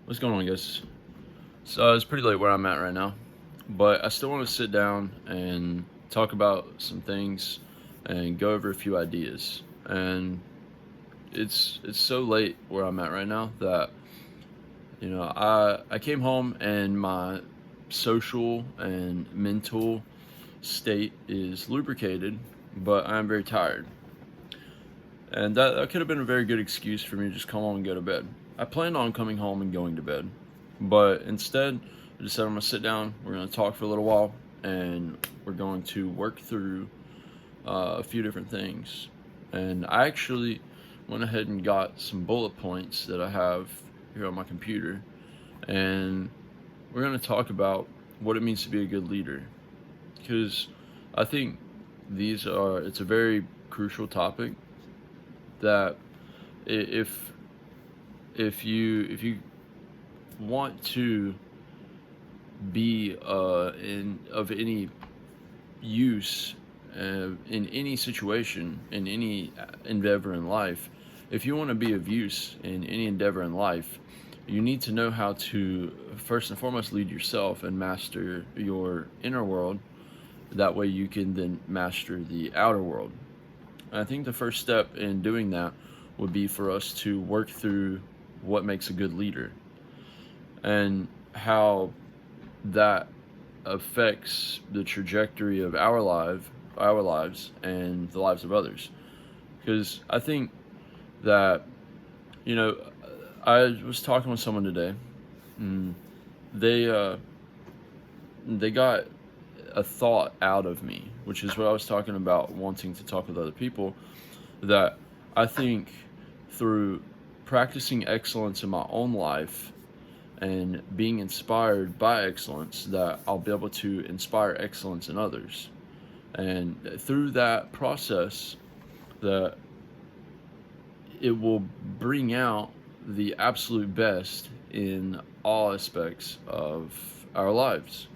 What's going on, guys? So it's pretty late where I'm at right now, but I still want to sit down and talk about some things and go over a few ideas. And it's so late where I'm at right now that I came home and my social and mental state is lubricated, but I'm very tired. And that could have been a very good excuse for me to just come home and go to bed. I planned on coming home and going to bed, but instead, I just said I'm going to sit down, we're going to talk for a little while, and we're going to work through a few different things. And I actually went ahead and got some bullet points that I have here on my computer, and we're going to talk about what it means to be a good leader. Because I think it's a very crucial topic that if if you want to be in of any use in any situation, in any endeavor in life, if you want to be of use in any endeavor in life, you need to know how to first and foremost lead yourself and master your inner world. That way you can then master the outer world. And I think the first step in doing that would be for us to work through what makes a good leader and how that affects the trajectory of our lives, and the lives of others. Because I think that you know, I was talking with someone today, and they got a thought out of me, which is what I was talking about wanting to talk with other people. That I think through practicing excellence in my own life and being inspired by excellence, that I'll be able to inspire excellence in others. And through that process, that it will bring out the absolute best in all aspects of our lives.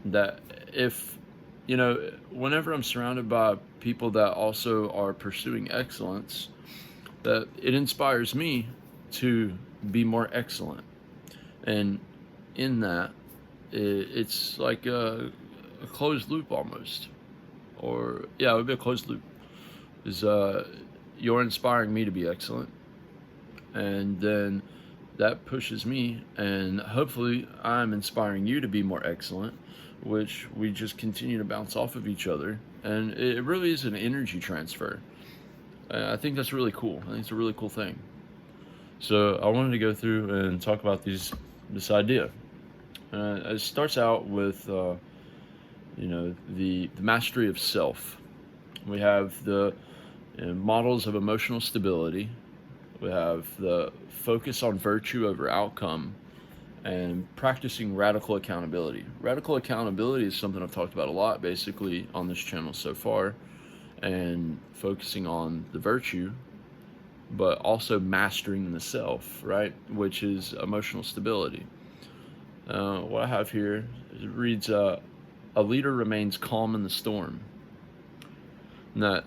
That if, whenever I'm surrounded by people that also are pursuing excellence, that it inspires me to be more excellent. And in that, it's like a closed loop almost. Or, yeah, it would be a closed loop. Is you're inspiring me to be excellent, and then that pushes me, and hopefully I'm inspiring you to be more excellent, which we just continue to bounce off of each other, and it really is an energy transfer. I think that's really cool. I think it's a really cool thing. So I wanted to go through and talk about this idea. It starts out with the mastery of self. We have the models of emotional stability. We have the focus on virtue over outcome, and practicing radical accountability. Radical accountability is something I've talked about a lot, basically, on this channel so far, and focusing on the virtue, but also mastering the self, right? Which is emotional stability. What I have here, it reads, a leader remains calm in the storm. And that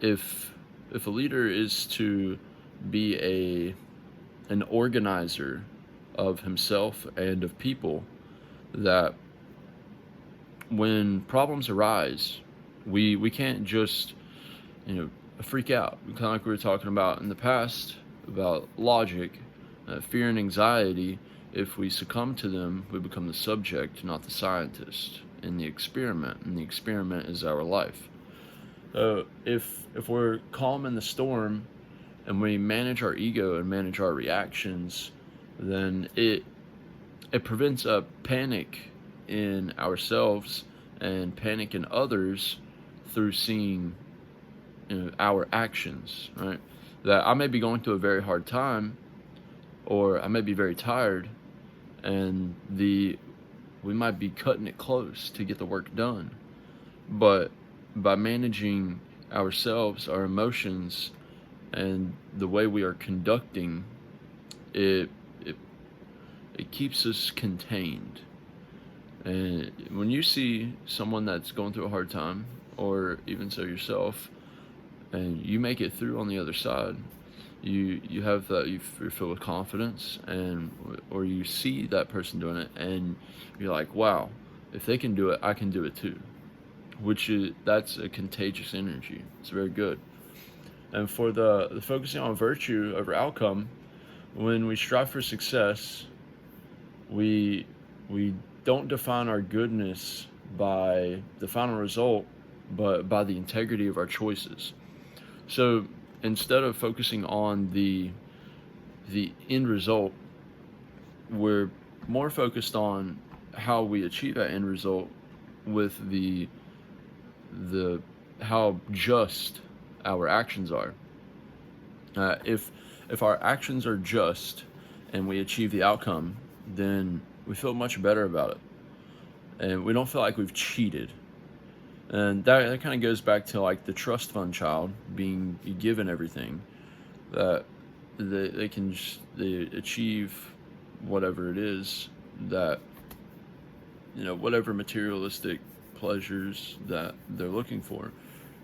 if a leader is to be an organizer of himself and of people, that when problems arise, we can't just freak out. Kind of like we were talking about in the past about logic, fear and anxiety. If we succumb to them, we become the subject, not the scientist, in the experiment, and the experiment is our life. If we're calm in the storm and we manage our ego and manage our reactions, then it prevents a panic in ourselves and panic in others through seeing our actions, right? That I may be going through a very hard time, or I may be very tired, and we might be cutting it close to get the work done. But by managing ourselves, our emotions, and the way we are conducting, it it, it keeps us contained. And when you see someone that's going through a hard time, or even so yourself, and you make it through on the other side, you have that, you're filled with confidence, and or you see that person doing it and you're like, wow, if they can do it, I can do it too. Which is, that's a contagious energy. It's very good. And for the focusing on virtue over outcome, when we strive for success, we we don't define our goodness by the final result, but by the integrity of our choices. So instead of focusing on the end result, we're more focused on how we achieve that end result with the how just our actions are. If our actions are just and we achieve the outcome, then we feel much better about it, and we don't feel like we've cheated. And that kind of goes back to like the trust fund child being given everything that they can they achieve whatever it is that, whatever materialistic pleasures that they're looking for.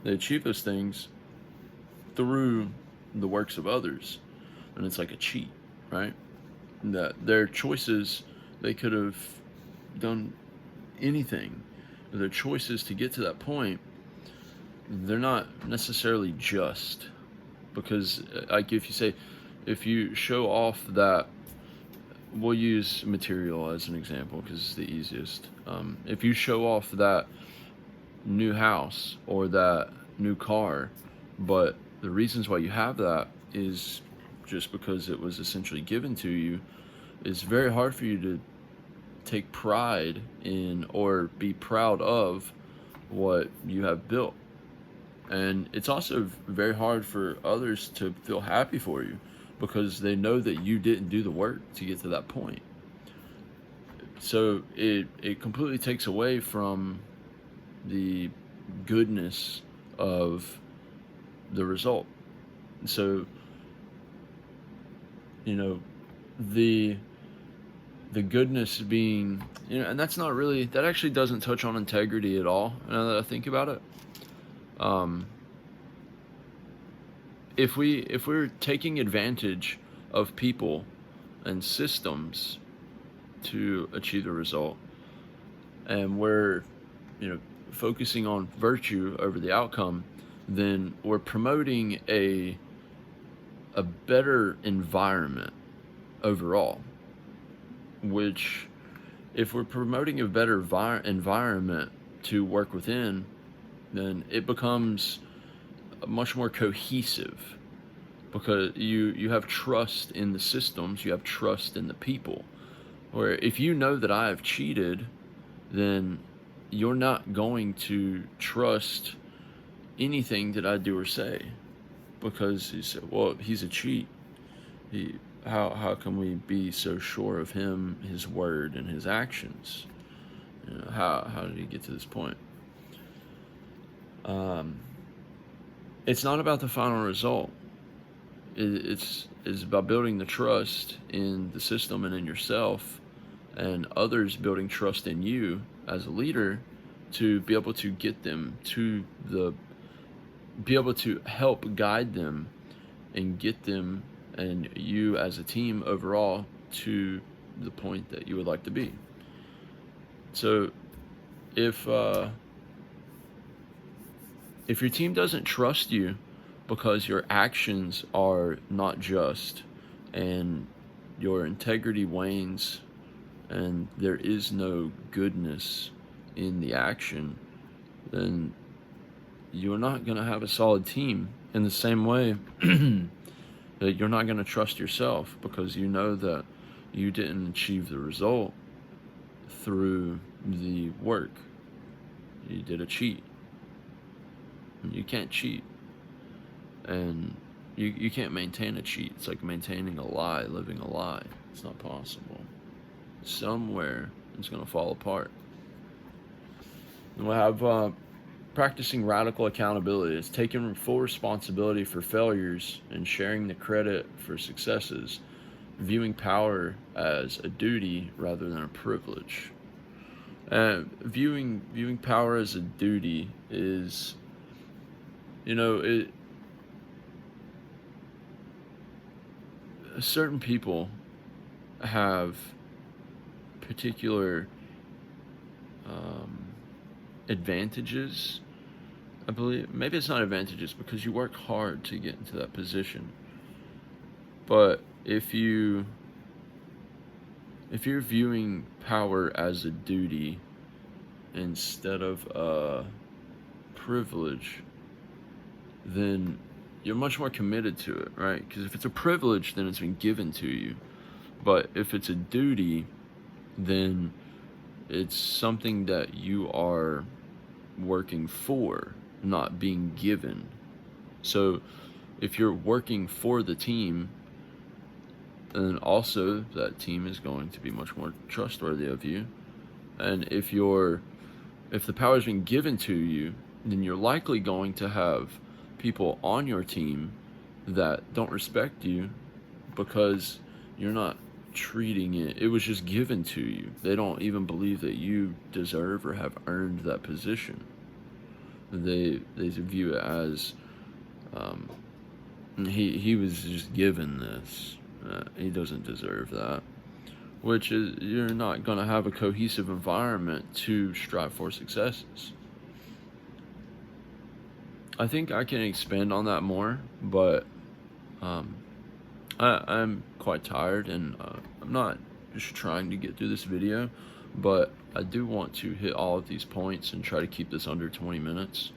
They achieve those things through the works of others, and it's like a cheat, right? That their choices, they could have done anything. Their choices to get to that point, they're not necessarily just, because like if you show off that, we'll use material as an example because it's the easiest. If you show off that new house or that new car, but the reasons why you have that is just because it was essentially given to you, it's very hard for you to take pride in or be proud of what you have built. And it's also very hard for others to feel happy for you because they know that you didn't do the work to get to that point. So it completely takes away from the goodness of the result. So, the goodness being, and that's not really, that actually doesn't touch on integrity at all, now that I think about it. If we're taking advantage of people and systems to achieve the result, and we're focusing on virtue over the outcome, then we're promoting a better environment overall. Which, if we're promoting a better environment to work within, then it becomes much more cohesive, because you have trust in the systems, you have trust in the people. Where if you know that I have cheated, then you're not going to trust anything that I do or say, because you say, well, he's a cheat. How can we be so sure of him, his word, and his actions? How did he get to this point? It's not about the final result. It's about building the trust in the system and in yourself, and others building trust in you as a leader to be able to get them to be able to help guide them and get them and you as a team overall to the point that you would like to be. So if your team doesn't trust you because your actions are not just and your integrity wanes and there is no goodness in the action, then you're not going to have a solid team. In the same way that you're not going to trust yourself, because you know that you didn't achieve the result through the work. You did a cheat. You can't cheat. And you can't maintain a cheat. It's like maintaining a lie, living a lie. It's not possible. Somewhere it's going to fall apart. And we'll have practicing radical accountability. It's taking full responsibility for failures and sharing the credit for successes, viewing power as a duty rather than a privilege. Viewing power as a duty is, certain people have particular um, advantages. I believe maybe it's not advantages because you work hard to get into that position. But if you're viewing power as a duty instead of a privilege, then you're much more committed to it, right? Because if it's a privilege, then it's been given to you. But if it's a duty, then it's something that you are working for, not being given. So if you're working for the team, then also that team is going to be much more trustworthy of you. And if the power's been given to you, then you're likely going to have people on your team that don't respect you because you're not treating it was just given to you. They don't even believe that you deserve or have earned that position. They view it as he was just given this. He doesn't deserve that. Which is, you're not going to have a cohesive environment to strive for successes. I think I can expand on that more, but I'm quite tired, and I'm not just trying to get through this video, but I do want to hit all of these points and try to keep this under 20 minutes.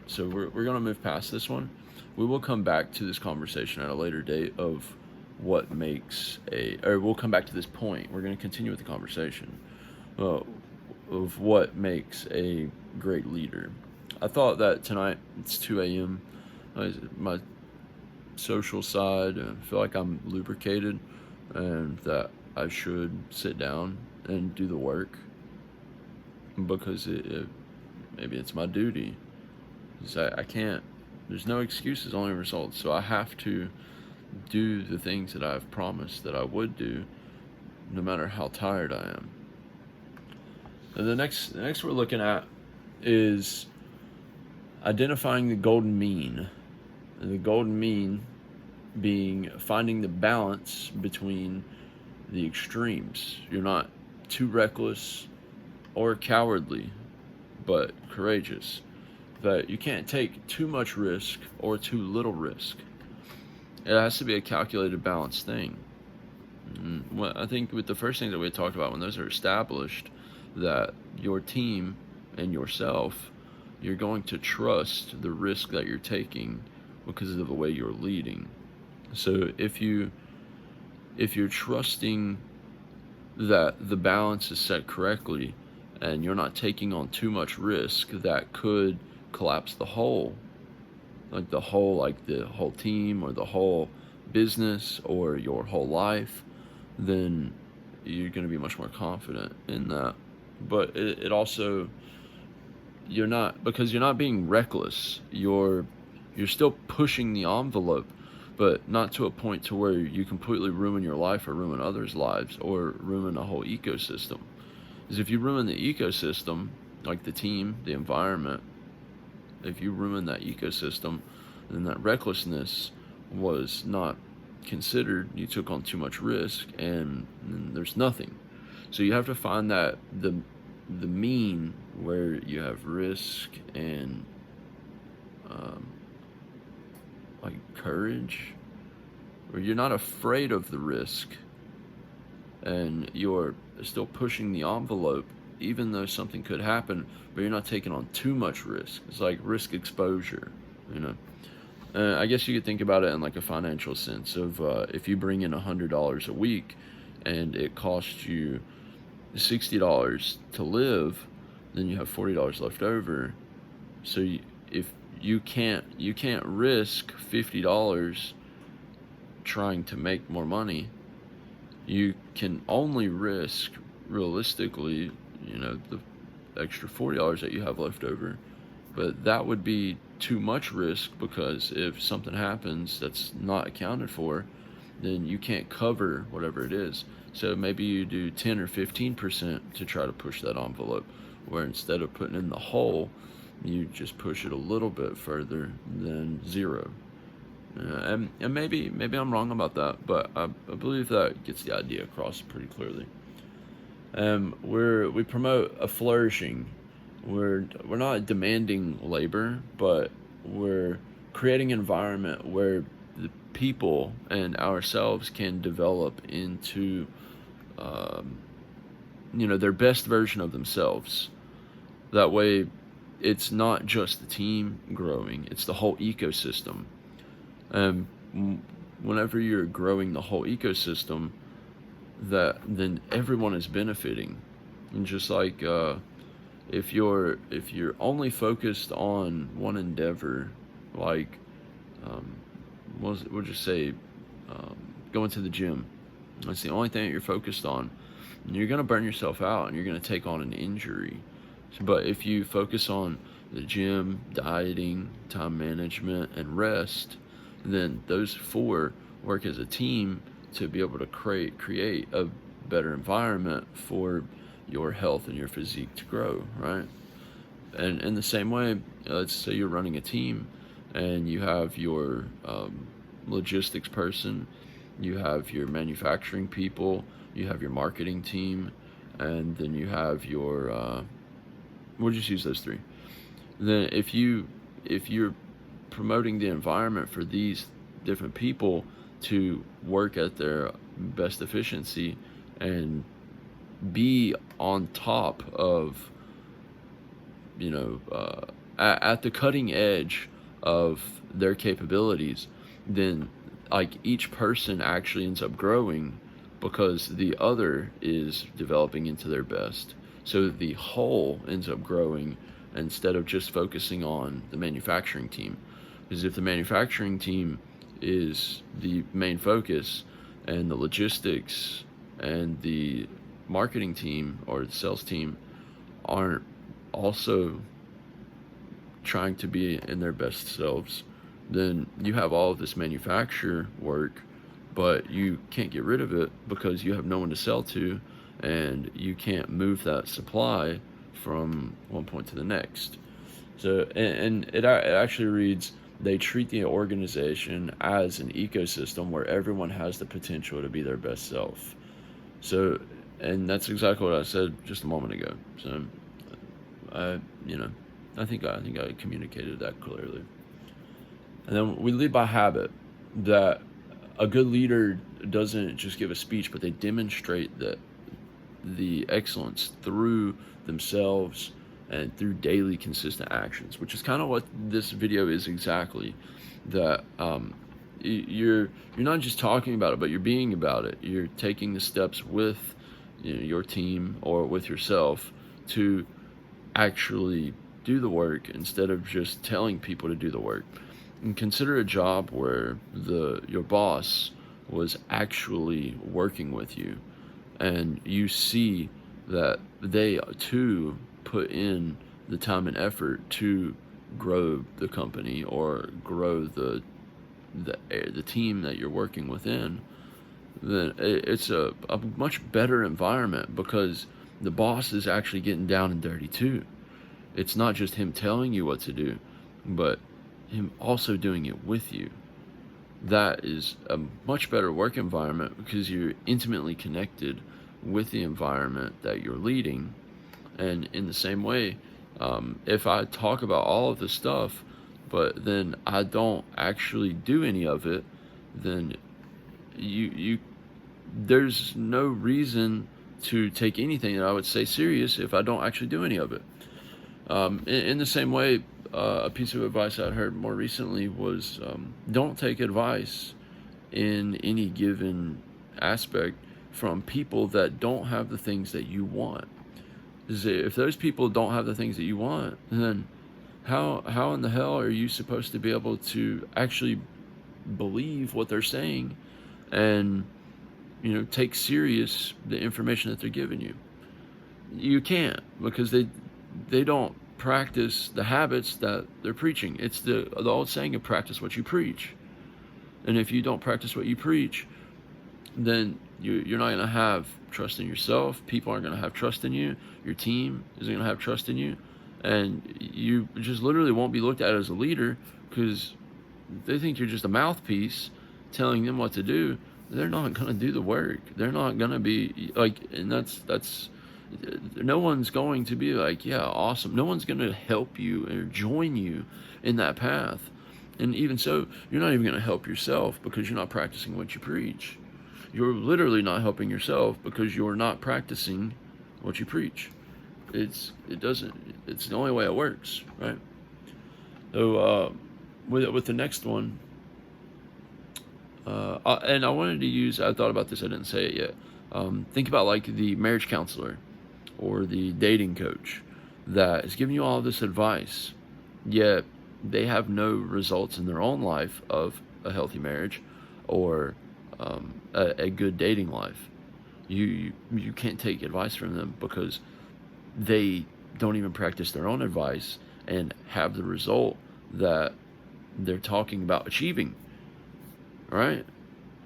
So we're going to move past this one. We will come back to this conversation at a later date of what makes we'll come back to this point. We're going to continue with the conversation of what makes a great leader. I thought that tonight, it's 2 a.m., my social side, I feel like I'm lubricated and that I should sit down and do the work because maybe it's my duty. I can't, there's no excuses, only results. So I have to do the things that I've promised that I would do, no matter how tired I am. And the next we're looking at is identifying the golden mean. And the golden mean being finding the balance between the extremes. You're not too reckless or cowardly, but courageous. That you can't take too much risk or too little risk. It has to be a calculated, balanced thing. Well, I think with the first thing that we talked about, when those are established, that your team and yourself, you're going to trust the risk that you're taking because of the way you're leading. So if you're trusting that the balance is set correctly and you're not taking on too much risk that could collapse the whole, like the whole team or the whole business or your whole life, then you're going to be much more confident in that. But it also, you're not being reckless. You're still pushing the envelope, but not to a point to where you completely ruin your life or ruin others' lives or ruin a whole ecosystem. Because if you ruin the ecosystem, like the team, the environment, if you ruin that ecosystem, then that recklessness was not considered. You took on too much risk, and there's nothing. So you have to find that the mean where you have risk and like courage, where you're not afraid of the risk and you're still pushing the envelope even though something could happen, but you're not taking on too much risk. It's like risk exposure, you know. I guess you could think about it in like a financial sense of if you bring in $100 a week and it costs you $60 to live, then you have $40 left over. So if you can't risk $50 trying to make more money. You can only risk realistically, the extra $40 that you have left over. But that would be too much risk, because if something happens that's not accounted for, then you can't cover whatever it is. So maybe you do 10 or 15% to try to push that envelope, where instead of putting in the whole, you just push it a little bit further than zero. And maybe I'm wrong about that, but I believe that gets the idea across pretty clearly. We promote a flourishing. We're not demanding labor, but we're creating an environment where the people and ourselves can develop into um, their best version of themselves. That way, it's not just the team growing; it's the whole ecosystem. And whenever you're growing the whole ecosystem, that then everyone is benefiting. And just like if you're only focused on one endeavor, like um, we'll just say um, going to the gym. That's the only thing that you're focused on. And you're gonna burn yourself out, and you're gonna take on an injury. But if you focus on the gym, dieting, time management, and rest, then those four work as a team to be able to create a better environment for your health and your physique to grow, right? And in the same way, let's say you're running a team and you have your logistics person, you have your manufacturing people, you have your marketing team, and then you have your we'll just use those three. Then if you're promoting the environment for these different people to work at their best efficiency and be on top of at the cutting edge of their capabilities, then like each person actually ends up growing because the other is developing into their best. So the whole ends up growing instead of just focusing on the manufacturing team. Because if the manufacturing team is the main focus and the logistics and the marketing team or the sales team aren't also trying to be in their best selves, then you have all of this manufacture work, but you can't get rid of it because you have no one to sell to, and you can't move that supply from one point to the next. So, and it actually reads, they treat the organization as an ecosystem where everyone has the potential to be their best self. So, and that's exactly what I said just a moment ago. So, I, you know, I think I communicated that clearly. And then we lead by habit. That a good leader doesn't just give a speech, but they demonstrate that the excellence through themselves and through daily consistent actions, which is kind of what this video is exactly. That you're not just talking about it, but you're being about it. You're taking the steps with your team or with yourself to actually do the work instead of just telling people to do the work. And consider a job where your boss was actually working with you, and you see that they too put in the time and effort to grow the company or grow the team that you're working within. Then it's a much better environment because the boss is actually getting down and dirty too. It's not just him telling you what to do, but him also doing it with you. That is a much better work environment because you're intimately connected with the environment that you're leading. And in the same way, if I talk about all of this stuff, but then I don't actually do any of it, then you there's no reason to take anything that I would say serious if I don't actually do any of it. In the same way, a piece of advice I heard more recently was don't take advice in any given aspect from people that don't have the things that you want. If those people don't have the things that you want, then how in the hell are you supposed to be able to actually believe what they're saying and take serious the information that they're giving you? You can't, because they don't practice the habits that they're preaching. It's the old saying of practice what you preach. And if you don't practice what you preach, then you're not going to have trust in yourself. People aren't going to have trust in you. Your team isn't going to have trust in you. And you just literally won't be looked at as a leader because they think you're just a mouthpiece telling them what to do. They're not going to do the work. They're not going to be like, and that's no one's going to be like, yeah, awesome. No one's going to help you or join you in that path. And even so, you're not even going to help yourself because you're not practicing what you preach. You're literally not helping yourself because you're not practicing what you preach. It's the only way it works, right? So with the next one, and I wanted to use, I thought about this, I didn't say it yet. Think about like the marriage counselor or the dating coach that is giving you all this advice, yet they have no results in their own life of a healthy marriage or a good dating life. You can't take advice from them because they don't even practice their own advice and have the result that they're talking about achieving. Right?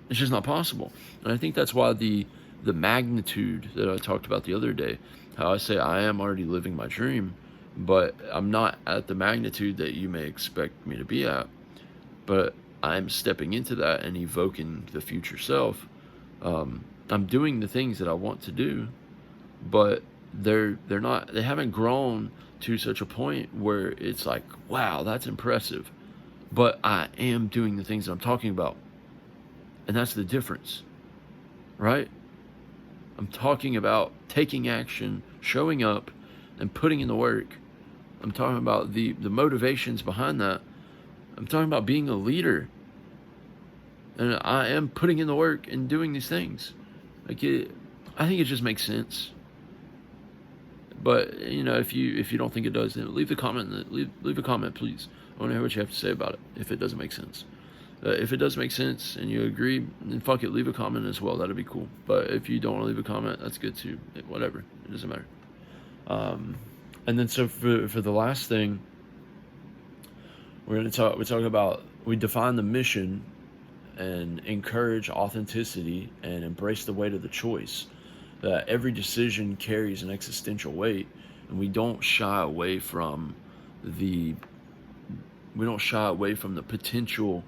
It's just not possible. And I think that's why the magnitude that I talked about the other day, how I say I am already living my dream, but I'm not at the magnitude that you may expect me to be at. But I'm stepping into that and evoking the future self. I'm doing the things that I want to do, but they haven't grown to such a point where it's like, wow, that's impressive. But I am doing the things that I'm talking about. And that's the difference, right? I'm talking about taking action, showing up, and putting in the work. I'm talking about the motivations behind that. I'm talking about being a leader. And I am putting in the work and doing these things. I think it just makes sense. But if you don't think it does, then leave a comment. Leave a comment, please. I want to hear what you have to say about it. If it doesn't make sense. If it does make sense and you agree, then fuck it, leave a comment as well. That'd be cool. But if you don't want to leave a comment, that's good too. Whatever, it doesn't matter. And then so for the last thing, we're talking about, we define the mission and encourage authenticity and embrace the weight of the choice. That every decision carries an existential weight, and we don't shy away from the potential.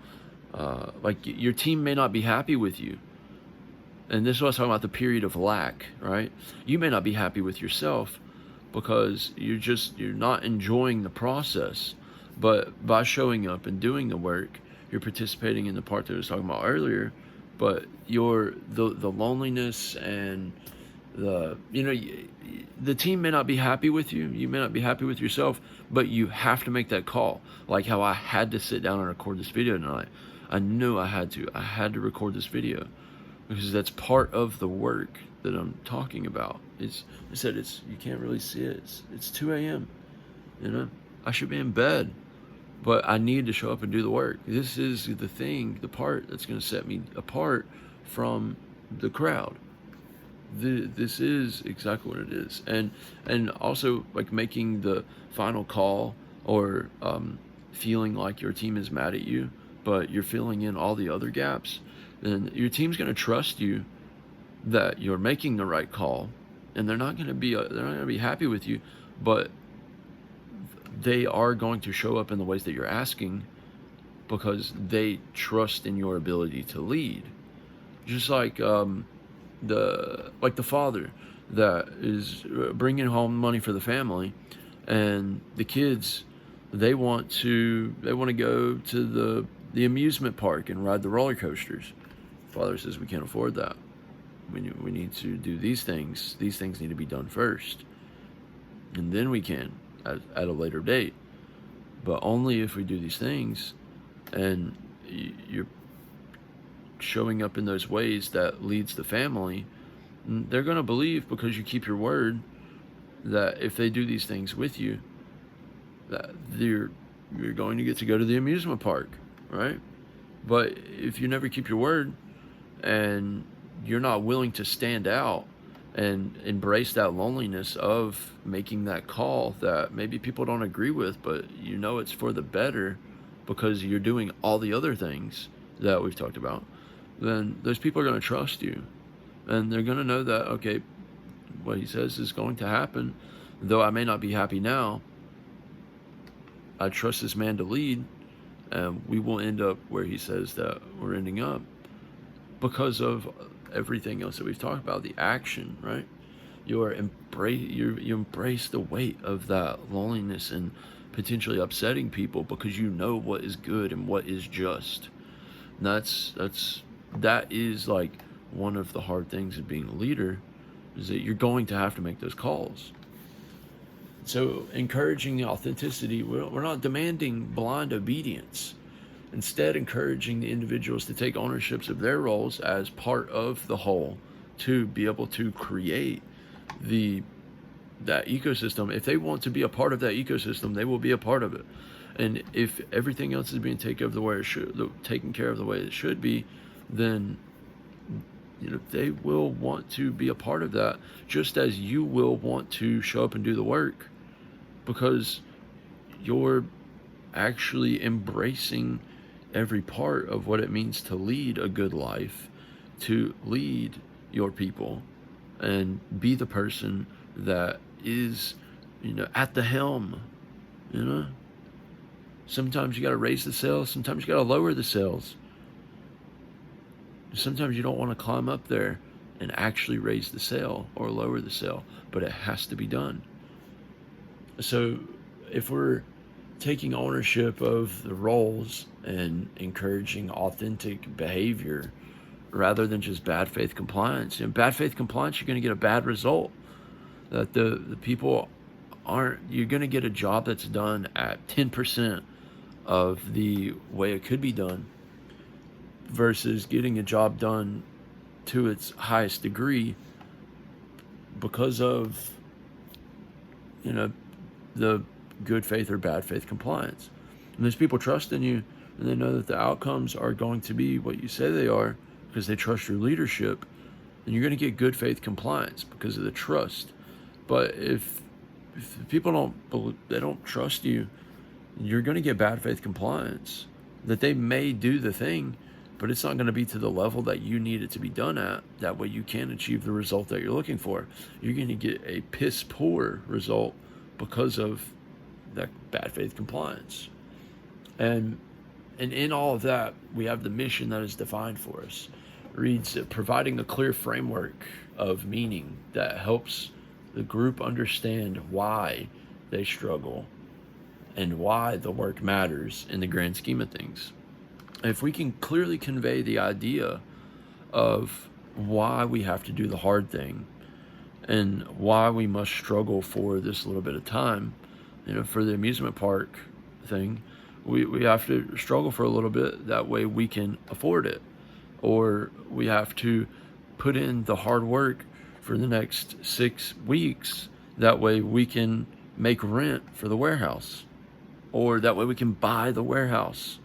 Like your team may not be happy with you, and this is what I was talking about, the period of lack, right? You may not be happy with yourself because you're not enjoying the process, but by showing up and doing the work, you're participating in the part that I was talking about earlier. But the loneliness and the team may not be happy with you. You may not be happy with yourself, but you have to make that call. Like how I had to sit down and record this video tonight. I knew I had to record this video because that's part of the work that I'm talking about. You can't really see it. It's 2 a.m. I should be in bed, but I need to show up and do the work. This is the part that's going to set me apart from the crowd. This is exactly what it is. And also like making the final call or feeling like your team is mad at you, but you're filling in all the other gaps, then your team's going to trust you that you're making the right call, and they're not going to be happy with you, but they are going to show up in the ways that you're asking because they trust in your ability to lead. Just like the father that is bringing home money for the family, and the kids, they want to go to the amusement park and ride the roller coasters. Father says, we can't afford that. We need to do these things. These things need to be done first, and then we can at a later date. But only if we do these things, and you're showing up in those ways that leads the family, they're going to believe, because you keep your word, that if they do these things with you, that you're going to get to go to the amusement park, right? But if you never keep your word and you're not willing to stand out and embrace that loneliness of making that call that maybe people don't agree with, but it's for the better because you're doing all the other things that we've talked about, then those people are going to trust you. And they're going to know that, okay, what he says is going to happen. Though I may not be happy now, I trust this man to lead, We will end up where he says that we're ending up because of everything else that we've talked about, the action, right? You embrace the weight of that loneliness and potentially upsetting people because you know what is good and what is just. And that is like one of the hard things of being a leader, is that you're going to have to make those calls. So encouraging the authenticity, we're not demanding blind obedience. Instead, encouraging the individuals to take ownerships of their roles as part of the whole, to be able to create that ecosystem. If they want to be a part of that ecosystem, they will be a part of it. And if everything else is being taken care of the way it should be, then they will want to be a part of that, just as you will want to show up and do the work, because you're actually embracing every part of what it means to lead a good life, to lead your people and be the person that is, at the helm. Sometimes you got to raise the sails, sometimes you got to lower the sails. Sometimes you don't want to climb up there and actually raise the sail or lower the sail, but it has to be done. So if we're taking ownership of the roles and encouraging authentic behavior rather than just bad faith compliance, bad faith compliance, you're going to get a bad result. That the people you're going to get a job that's done at 10% of the way it could be done, versus getting a job done to its highest degree because of the good faith or bad faith compliance. And there's people trusting you, and they know that the outcomes are going to be what you say they are because they trust your leadership, and you're going to get good faith compliance because of the trust. But if people don't trust you, you're going to get bad faith compliance. That they may do the thing, but it's not going to be to the level that you need it to be done at. That way you can achieve the result that you're looking for. You're going to get a piss poor result because of that bad faith compliance. And in all of that, we have the mission that is defined for us. It reads, providing a clear framework of meaning that helps the group understand why they struggle and why the work matters in the grand scheme of things. If we can clearly convey the idea of why we have to do the hard thing and why we must struggle for this little bit of time, for the amusement park thing, we have to struggle for a little bit, that way we can afford it. Or we have to put in the hard work for the next 6 weeks, that way we can make rent for the warehouse, or that way we can buy the warehouse,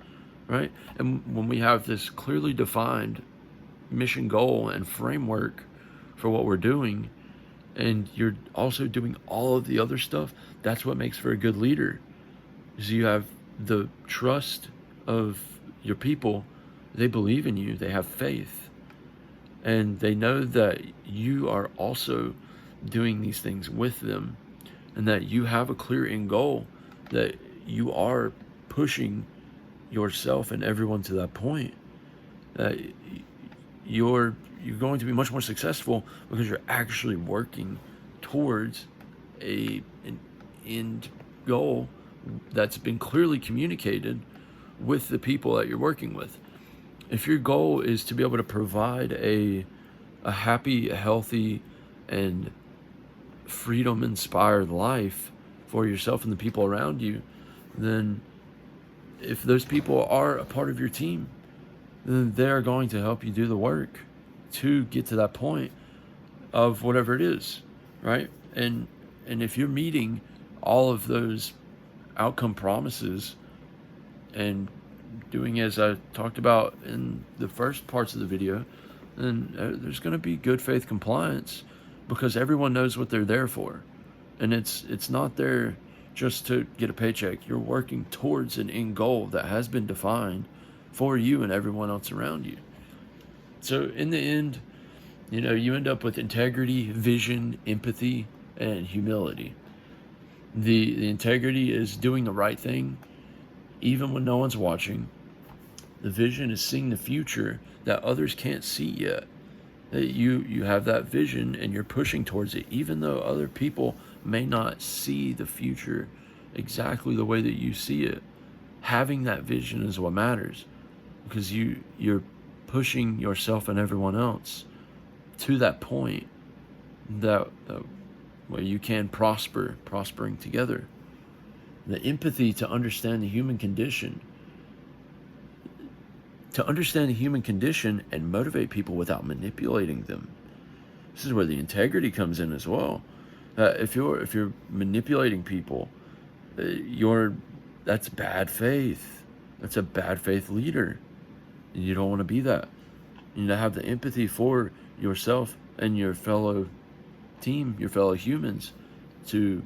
right? And when we have this clearly defined mission, goal, and framework for what we're doing, and you're also doing all of the other stuff, that's what makes for a good leader. Is you have the trust of your people. They believe in you, they have faith, and they know that you are also doing these things with them, and that you have a clear end goal, that you are pushing yourself and everyone to that point, that you're going to be much more successful because you're actually working towards an end goal that's been clearly communicated with the people that you're working with. If your goal is to be able to provide a happy, healthy, and freedom-inspired life for yourself and the people around you, then if those people are a part of your team, then they're going to help you do the work to get to that point of whatever it is, right? And if you're meeting all of those outcome promises and doing as I talked about in the first parts of the video, then there's going to be good faith compliance, because everyone knows what they're there for. And it's not there just to get a paycheck. You're working towards an end goal that has been defined for you and everyone else around you. So in the end, you end up with integrity, vision, empathy, and humility. The integrity is doing the right thing even when no one's watching. The vision is seeing the future that others can't see yet. That you have that vision and you're pushing towards it, even though other people may not see the future exactly the way that you see it. Having that vision is what matters, because you're pushing yourself and everyone else to that point that where you can prospering together. The empathy to understand the human condition, and motivate people without manipulating them. This is where the integrity comes in as well. If you're manipulating people, that's bad faith. That's a bad faith leader. You don't want to be that. You need to have the empathy for yourself and your fellow team, your fellow humans, to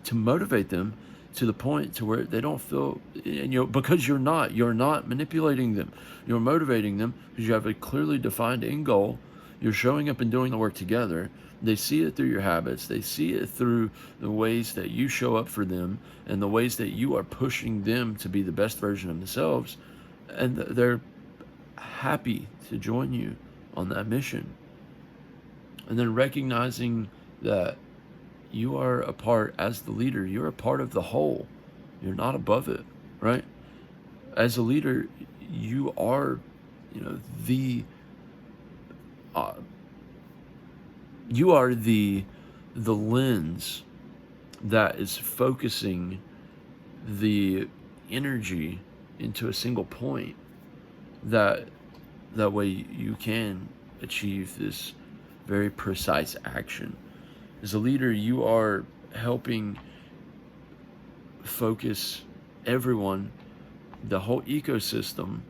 to motivate them to the point to where they don't feel, and because you're not manipulating them, you're motivating them because you have a clearly defined end goal. You're showing up and doing the work together. They see it through your habits. They see it through the ways that you show up for them and the ways that you are pushing them to be the best version of themselves, and they're happy to join you on that mission. And then recognizing that you are a part, as the leader, you're a part of the whole. You're not above it, right? As a leader, you are, you are the lens that is focusing the energy into a single point. That way you can achieve this very precise action. As a leader, you are helping focus everyone, the whole ecosystem,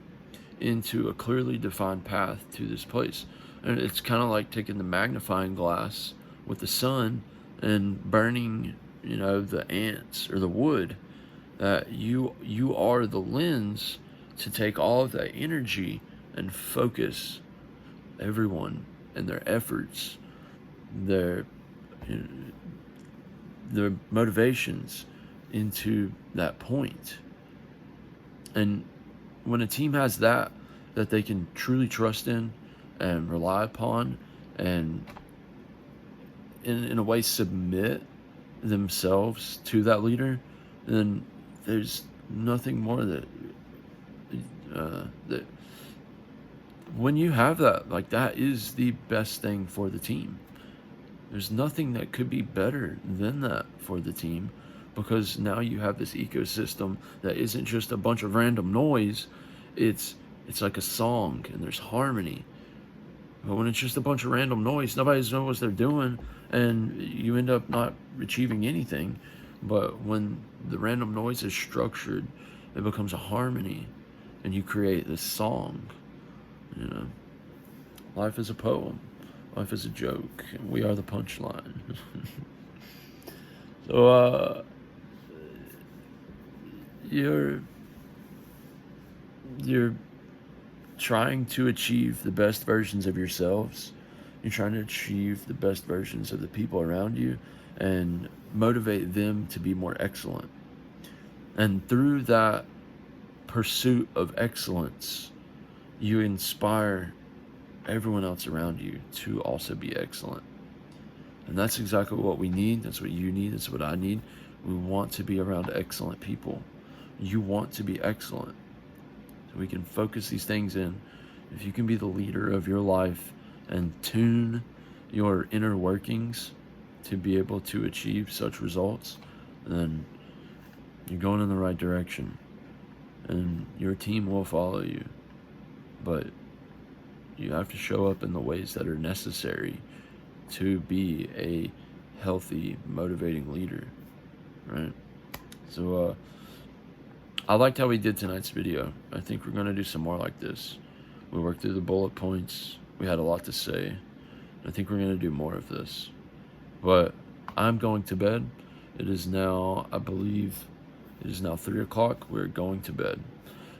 into a clearly defined path to this place. And it's kind of like taking the magnifying glass with the sun and burning, the ants or the wood. You are the lens to take all of that energy and focus everyone and their efforts, their motivations into that point. And when a team has that they can truly trust in and rely upon, and in a way submit themselves to that leader, then there's nothing more that when you have that, like, that is the best thing for the team. There's nothing that could be better than that for the team, because now you have this ecosystem that isn't just a bunch of random noise. It's like a song, and there's harmony. But when it's just a bunch of random noise, nobody knows what they're doing, and you end up not achieving anything. But when the random noise is structured, it becomes a harmony, and you create this song. Life is a poem. Life is a joke, and we are the punchline. So, you're trying to achieve the best versions of yourselves. You're trying to achieve the best versions of the people around you and motivate them to be more excellent. And through that pursuit of excellence, you inspire everyone else around you to also be excellent. And that's exactly what we need. That's what you need. That's what I need. We want to be around excellent people. You want to be excellent. So we can focus these things in. If you can be the leader of your life and tune your inner workings to be able to achieve such results, then you're going in the right direction. And your team will follow you. But you have to show up in the ways that are necessary to be a healthy, motivating leader, right? So, I liked how we did tonight's video. I think we're going to do some more like this. We worked through the bullet points. We had a lot to say. I think we're going to do more of this. But I'm going to bed. It is now, I believe, it is now 3 o'clock. We're going to bed.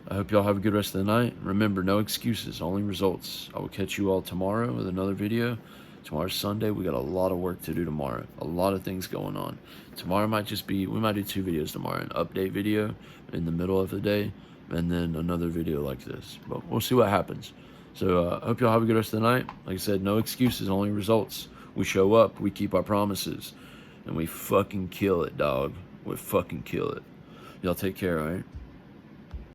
I hope y'all have a good rest of the night. Remember, no excuses, only results. I will catch you all tomorrow with another video. Tomorrow's Sunday. We got a lot of work to do tomorrow. A lot of things going on. Tomorrow might just be, we might do 2 videos tomorrow. An update video in the middle of the day, and then another video like this. But we'll see what happens. So I hope y'all have a good rest of the night. Like I said, no excuses, only results. We show up, we keep our promises, and we fucking kill it, dog. We fucking kill it. Y'all take care, all right?